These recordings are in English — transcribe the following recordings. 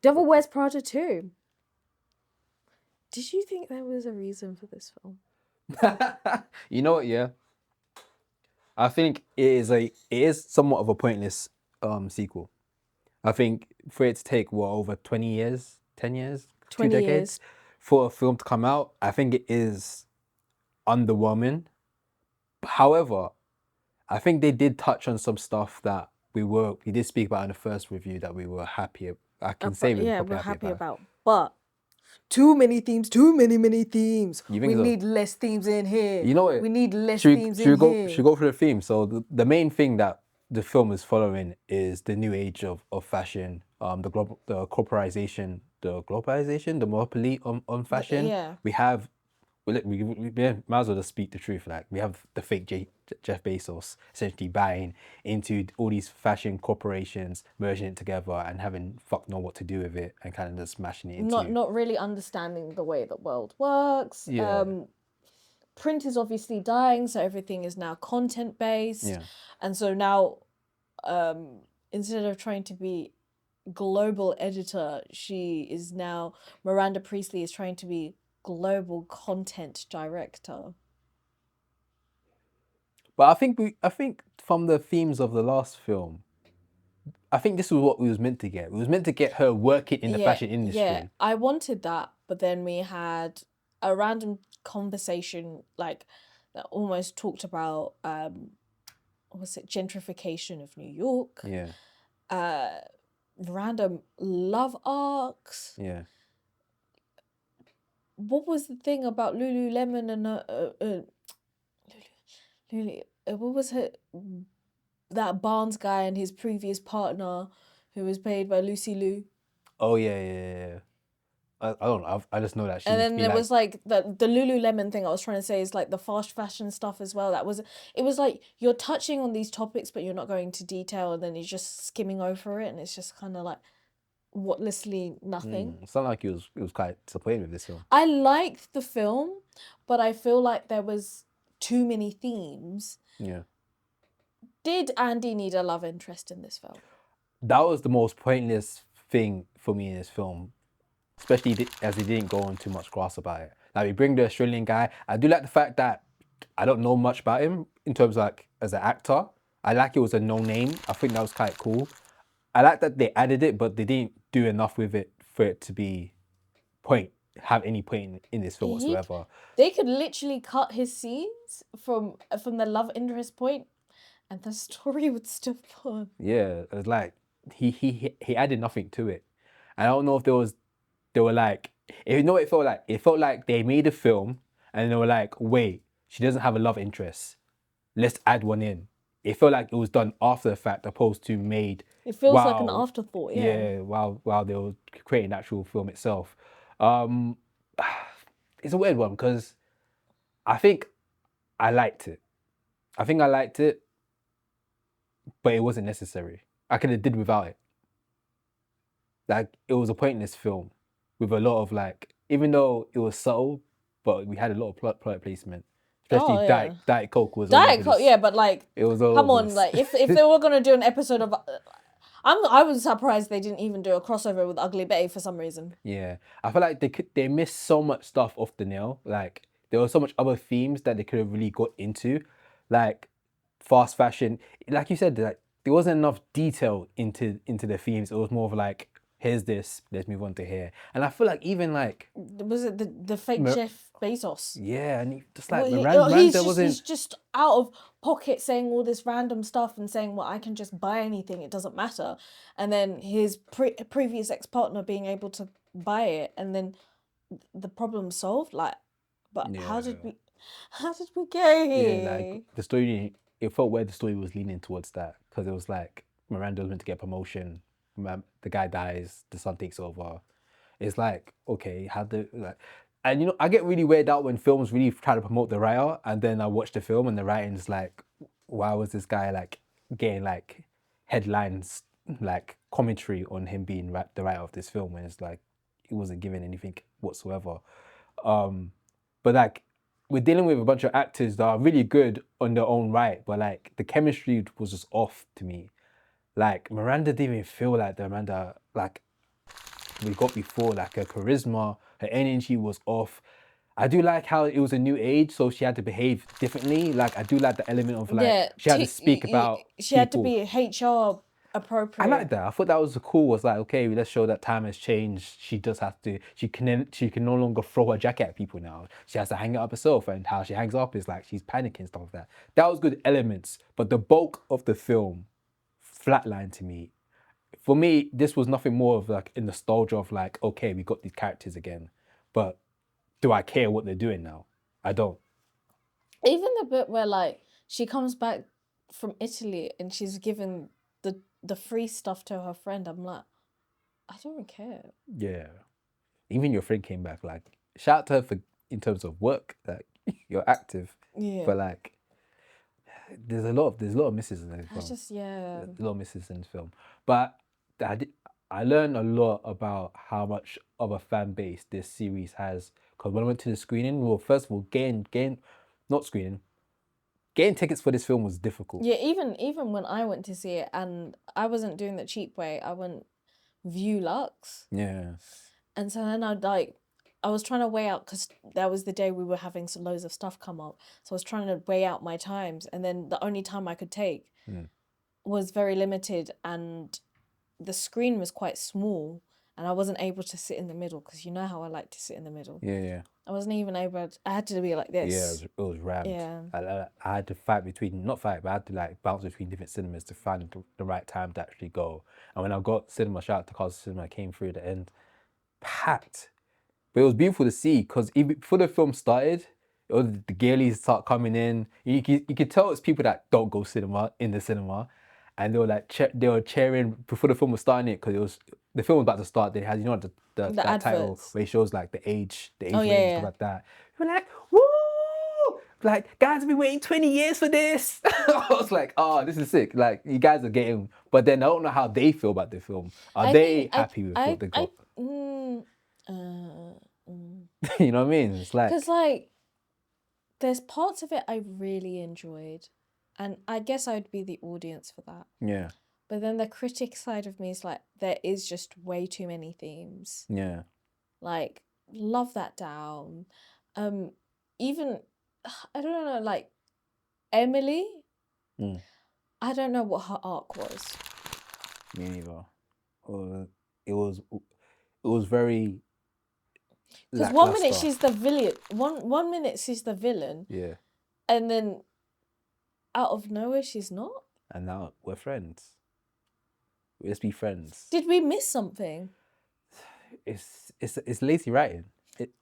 Devil Wears Prada too. Did you think there was a reason for this film? You know what? Yeah, I think it is somewhat of a pointless sequel. I think for it to take over 20 years, 10 years, 20 2 decades for a film to come out, I think it is underwhelming. However, I think they did touch on some stuff that we did speak about in the first review that we were happy. I can say we were we're happy happy about. about. But too many themes, too many themes. You think We so? need less themes in here. You know what? We need less themes in here. Should we go for the theme? So the main thing that the film is following is the new age of fashion, the corporization, the monopoly on fashion. Yeah. We have, we might as well just speak the truth. Like, we have the fake Jeff Bezos essentially buying into all these fashion corporations, merging it together and having fuck know what to do with it and kind of just smashing it into. Not really understanding the way the world works. Yeah. Print is obviously dying, so everything is now content based. Yeah. And so now, instead of trying to be global editor, Miranda Priestley is trying to be global content director. But I think from the themes of the last film, I think this was what we was meant to get. We was meant to get her working in the fashion industry. Yeah, I wanted that, but then we had a random conversation like that almost talked about gentrification of New York. Yeah. Random love arcs. Yeah. What was the thing about Lululemon and Lulu? What was that Barnes guy and his previous partner, who was played by Lucy Liu? Oh yeah. I don't know. I just know that she. And then there was like the Lululemon thing. I was trying to say is like the fast fashion stuff as well. It was like you're touching on these topics, but you're not going into detail, and then you're just skimming over it, and it's just kind of like wordlessly nothing. It sounded like it was quite disappointed with this film. I liked the film, but I feel like there was too many themes. Yeah. Did Andy need a love interest in this film? That was the most pointless thing for me in this film, especially as he didn't go on too much grass about it. Like, we bring the Australian guy. I do like the fact that I don't know much about him in terms of like as an actor. I like it was a no name. I think that was quite cool. I like that they added it, but they didn't do enough with it for it to have any point in this film whatsoever. They could literally cut his scenes from the love interest point, and the story would still fun. Yeah, it was like he added nothing to it. I don't know if they were like, you know what it felt like? It felt like they made a film and they were like, wait, she doesn't have a love interest. Let's add one in. It felt like it was done after the fact, opposed to made. It feels like an afterthought. Yeah, while they were creating the actual film itself. It's a weird one because I think I liked it. But it wasn't necessary. I could have did without it. Like, it was a pointless film with a lot of like, even though it was subtle, but we had a lot of product placement. Especially Diet Coke was. Diet Coke, yeah, but like, it was all come on, like if they were gonna do an episode of, I was surprised they didn't even do a crossover with Ugly Betty for some reason. Yeah, I feel like they missed so much stuff off the nail. Like, there was so much other themes that they could have really got into, like fast fashion. Like you said, like there wasn't enough detail into the themes. It was more of like, here's this, let's move on to here. And I feel like even like, was it the fake Jeff Bezos? Yeah, and just like Miranda wasn't. He's just out of pocket saying all this random stuff and saying, well, I can just buy anything, it doesn't matter. And then his previous ex-partner being able to buy it, and then the problem solved. Like, but yeah. How did we get here? Yeah, like the story, it felt where the story was leaning towards that, because it was like Miranda was meant to get promotion, the guy dies, the son takes over. It's like, okay, and you know, I get really weirded out when films really try to promote the writer, and then I watch the film and the writing's like, why was this guy like getting like headlines, like commentary on him being the writer of this film, when it's like he wasn't given anything whatsoever. But like, we're dealing with a bunch of actors that are really good on their own right, but like the chemistry was just off to me. Like, Miranda didn't even feel like the Miranda, like we got before. Like her charisma, her energy was off. I do like how it was a new age, so she had to behave differently. Like I do like the element of like Yeah, she had to speak about she had to people. be HR appropriate. I like that. I thought that was cool. Was like, okay, let's show that time has changed. She does have to. She can no longer throw her jacket at people now. She has to hang it up herself, and how she hangs up is like she's panicking, stuff like that. That was good elements, but the bulk of the film flatlined to me. For me, this was nothing more of like a nostalgia of like, okay, we got these characters again, but do I care what they're doing now? I don't. Even the bit where like she comes back from Italy and she's given the free stuff to her friend, I'm like, I don't care. Yeah. Even your friend came back. Like, shout out to her for in terms of work. Like, you're active, Yeah. but like, there's a lot of misses in the film. Yeah. A lot of misses in this film. But I learned a lot about how much of a fan base this series has. Because when I went to the screening, well, first of all, getting tickets for this film was difficult. Yeah, even when I went to see it and I wasn't doing the cheap way, I went View Lux. Yeah. And so then I was trying to weigh out, because that was the day we were having some loads of stuff come up. So I was trying to weigh out my times, and then the only time I could take was very limited, and the screen was quite small, and I wasn't able to sit in the middle, because you know how I like to sit in the middle. Yeah. I wasn't even able to, I had to be like this. Yeah, it was rammed. Yeah. I had to I had to like bounce between different cinemas to find the right time to actually go. And when I got cinema, shout out to Carl's Cinema, I came through the end, packed. But it was beautiful to see, because even before the film started, all the girlies start coming in. You could tell it's people that don't go in the cinema, and they were like they were cheering before the film was starting it, because the film was about to start. They had that title where it shows like the age range and stuff like that. We were like, woo! Like, guys have been waiting 20 years for this. I was like, oh, this is sick. Like, you guys are getting, but then I don't know how they feel about the film. Are they happy with what they got? You know what I mean? It's like, because like there's parts of it I really enjoyed, and I guess I'd be the audience for that. Yeah. But then the critic side of me is like, there is just way too many themes. Yeah. Like, love that down. Even, I don't know, like Emily, I don't know what her arc was. Me neither. It was very. Because one minute she's the villain, one minute she's the villain. Yeah. And then out of nowhere she's not. And now we're friends. Let's be friends. Did we miss something? It's lazy writing.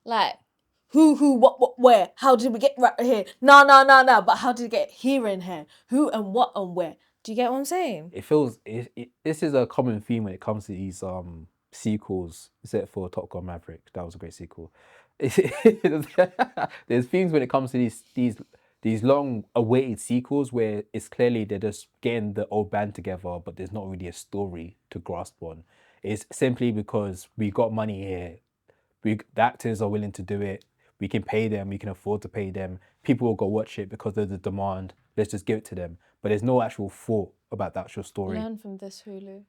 Like, who, what, where? How did we get right here? No. But how did it get here and here? Who and what and where? Do you get what I'm saying? It feels this is a common theme when it comes to these sequels, except for Top Gun Maverick. That was a great sequel. There's themes when it comes to these long awaited sequels where it's clearly they're just getting the old band together, but there's not really a story to grasp on. It's simply because we got money here. The actors are willing to do it. We can pay them. We can afford to pay them. People will go watch it because there's a demand. Let's just give it to them. But there's no actual thought about the actual story. Learn from this, Hulu.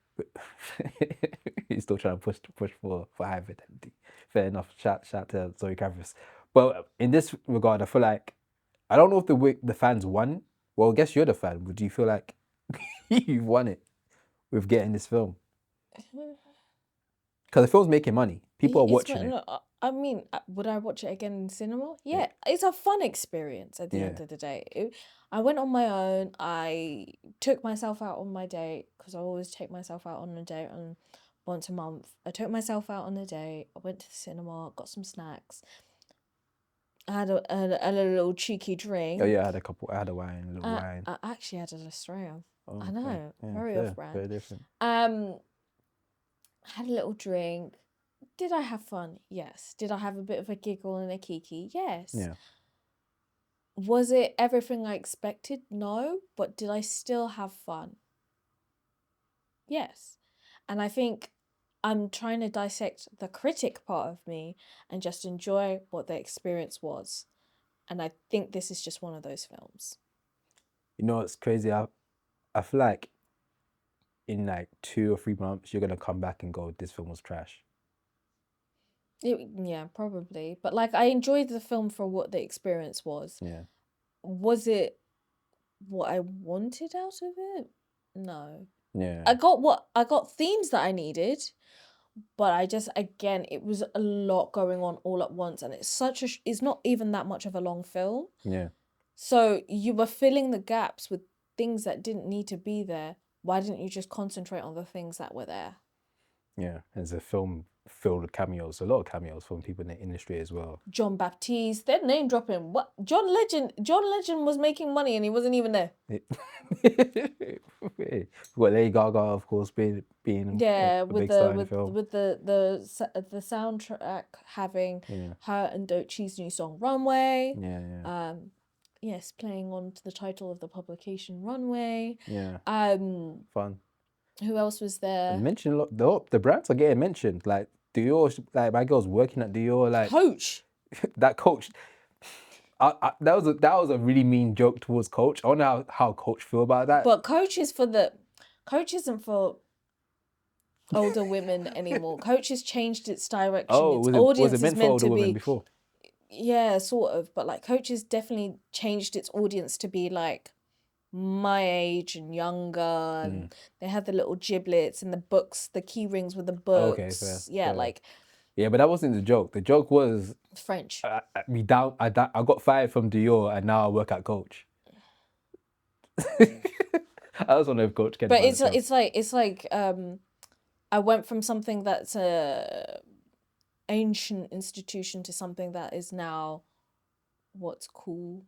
He's still trying to push for high fidelity. Fair enough. Shout to Zoe Kravitz. But in this regard, I feel like I don't know if the fans won. Well, I guess you're the fan. Would you feel like you've won it with getting this film? Because the film's making money. People are watching it. No, I mean, would I watch it again in cinema? Yeah, it's a fun experience at the end of the day. I went on my own. I took myself out on my date, because I always take myself out on a date once a month. I took myself out on a date. I went to the cinema, got some snacks. I had a little cheeky drink. Oh yeah, I had a wine, a little wine. I actually had an Australia. Oh, I know, yeah, very off-brand. Very different. Had a little drink. Did I have fun? Yes. Did I have a bit of a giggle and a kiki? Yes. Yeah. Was it everything I expected? No. But did I still have fun? Yes. And I think I'm trying to dissect the critic part of me and just enjoy what the experience was. And I think this is just one of those films. You know, it's crazy. I feel like in like 2 or 3 months, you're going to come back and go, this film was trash. Yeah, probably. But like, I enjoyed the film for what the experience was. Yeah. Was it what I wanted out of it? No. Yeah. I got themes that I needed, but I just, again, it was a lot going on all at once, and it's not even that much of a long film. Yeah. So you were filling the gaps with things that didn't need to be there. Why didn't you just concentrate on the things that were there? Yeah. There's a film filled with cameos, a lot of cameos from people in the industry as well. John Baptiste, they're name dropping. What John Legend was making money and he wasn't even there. Well, Lady Gaga, of course, being Yeah, a with big star in the the film. with the soundtrack having Yeah. her and Doechie's new song Runway. Yeah. Yes, playing on to the title of the publication Runway. Yeah. Fun. Who else was there? Mention a lot. The brands are getting mentioned. Like Dior, like my girl's working at Dior. Like Coach. that Coach. That was a really mean joke towards Coach. I wonder how Coach feel about that. But Coach isn't for older women anymore. Coach has changed its direction. Oh, its was audience it is meant for meant older to women be before? Yeah, sort of. But like Coach has definitely changed its audience to be like my age and younger, and they had the little giblets and the books, the key rings with the books. Okay, fair, yeah, fair. like Yeah, but that wasn't the joke. The joke was French. I got fired from Dior and now I work at Coach. I just want to know if Coach can. But it's like I went from something that's a ancient institution to something that is now what's cool.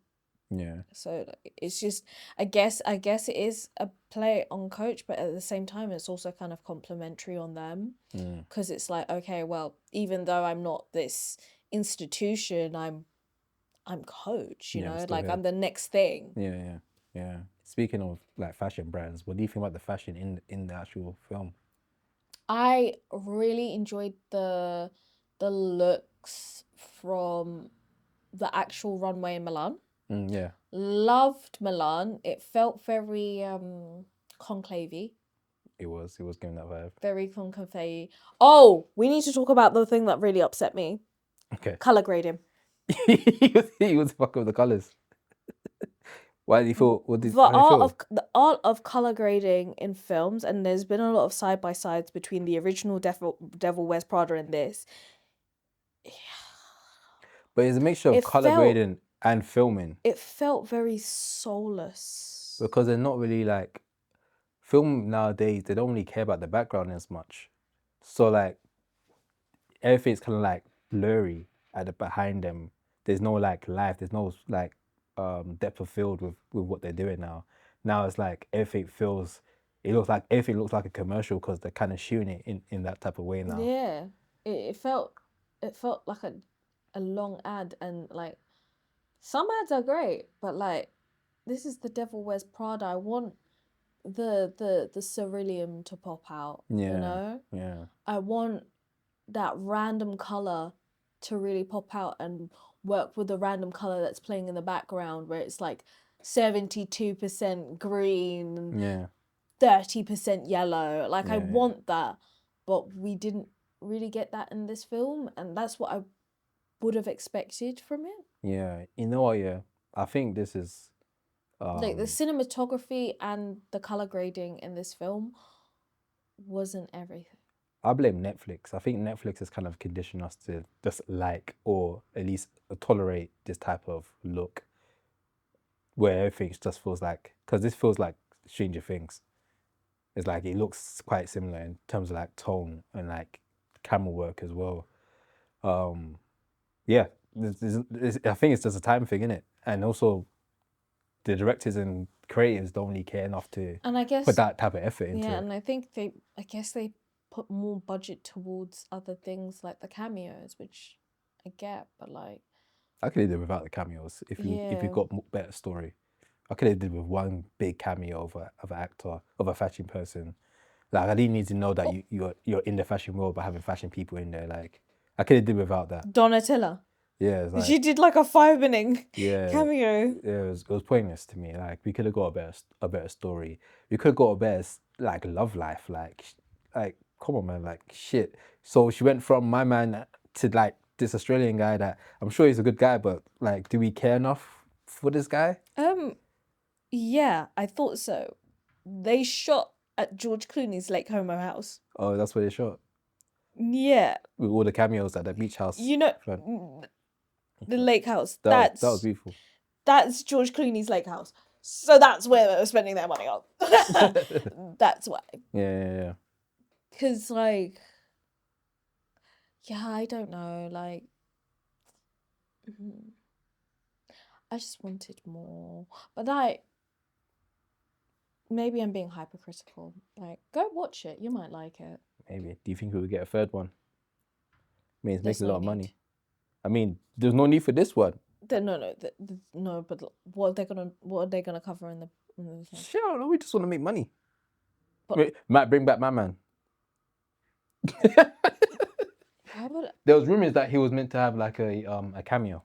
Yeah. So it's just, I guess it is a play on Coach, but at the same time it's also kind of complimentary on them, because it's like, okay, well, even though I'm not this institution, I'm Coach, you know, like I'm the next thing. Yeah. Speaking of like fashion brands, what do you think about the fashion in the actual film? I really enjoyed the looks from the actual runway in Milan. Yeah. Loved Milan. It felt very conclavey. It was giving that vibe. Very conclavey. Oh, we need to talk about the thing that really upset me. Okay. Color grading. he was fucking with the colors. Why did you feel? The art of color grading in films, and there's been a lot of side by sides between the original Devil Wears Prada and this. But it's a mixture of color grading and filming. It felt very soulless. Because they're not really like film nowadays. They don't really care about the background as much. So like everything's kind of like blurry at the behind them. There's no like life. There's no like depth of field with what they're doing now. Now it's like everything looks like a commercial because they're kind of shooting it in that type of way now. Yeah, it felt like a long ad, and like some ads are great, but like this is the Devil Wears Prada. I want the ceruleum to pop out. Yeah, you know. Yeah. I want that random color to really pop out and work with the random color that's playing in the background, where it's like 72% green and 30% yellow. Like I want that, but we didn't really get that in this film, and that's what I would have expected from it. Yeah, you know what? Yeah, I think this is like the cinematography and the color grading in this film wasn't everything. I blame Netflix. I think Netflix has kind of conditioned us to just like, or at least tolerate this type of look, where everything just feels like, because this feels like Stranger Things. It's like it looks quite similar in terms of like tone and like camera work as well. Yeah, I think it's just a time thing, innit? And also, the directors and creators don't really care enough to put that type of effort into it. Yeah, and I think they put more budget towards other things like the cameos, which I get, but like I could have did without the cameos if you got better story. I could have did with one big cameo of an actor, of a fashion person. Like I didn't need to know that you're in the fashion world by having fashion people in there. Like I could have did without that. Donatella. Yeah, like, she did like a 5-minute cameo. Yeah, it was pointless to me. Like we could have got a better story. We could have got a better like love life. Like come on, man. Like shit. So she went from my man to like this Australian guy that I'm sure he's a good guy, but like, do we care enough for this guy? Yeah, I thought so. They shot at George Clooney's Lake Como house. Oh, that's where they shot Yeah, with all the cameos at the beach house. you know, front. the lake house. That was beautiful. That's George Clooney's lake house. So that's where they're spending their money on. That's why. Yeah. Because, like, yeah, I don't know. Like, I just wanted more. But, like, maybe I'm being hypercritical. Like, go watch it. You might like it. Maybe. Do you think we would get a third one? I mean, it's There's making a lot of no money. need. I mean, there's no need for this one. No. But what are they gonna cover in the thing? Shit, I don't know. We just want to make money. But- Might bring back my man. Why would There was rumors that he was meant to have like a cameo,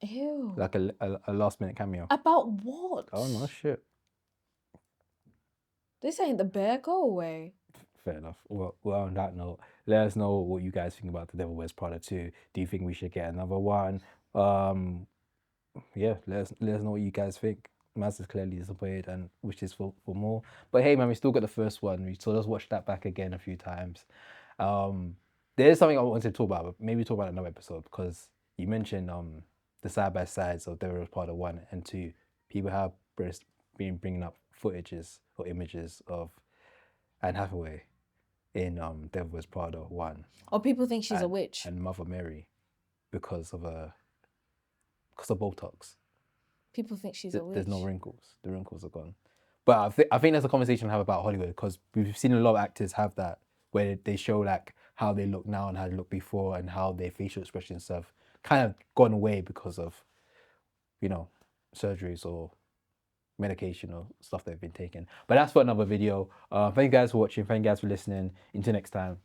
ew? like a last minute cameo. About what? Oh no, shit. This ain't the bear. Go away. Fair enough. Well, on that note, let us know what you guys think about The Devil Wears Prada 2. Do you think we should get another one? Yeah, let us know what you guys think. Maz is clearly disappointed and wishes for more. But hey, man, we still got the first one. So let's watch that back again a few times. There is something I wanted to talk about, but maybe talk about in another episode, because you mentioned the side-by-sides of Devil Wears Prada 1 and 2. People have been bringing up footages or images of Anne Hathaway in Devil Wears Prada 1. Or people think she's a witch. And Mother Mary because of Botox. People think she's a witch. There's no wrinkles. The wrinkles are gone. But I think there's a conversation to have about Hollywood, because we've seen a lot of actors have that, where they show like how they look now and how they looked before, and how their facial expressions have kind of gone away because of, surgeries or medication or stuff they've been taking. But that's for another video. Thank you guys for watching. Thank you guys for listening. Until next time.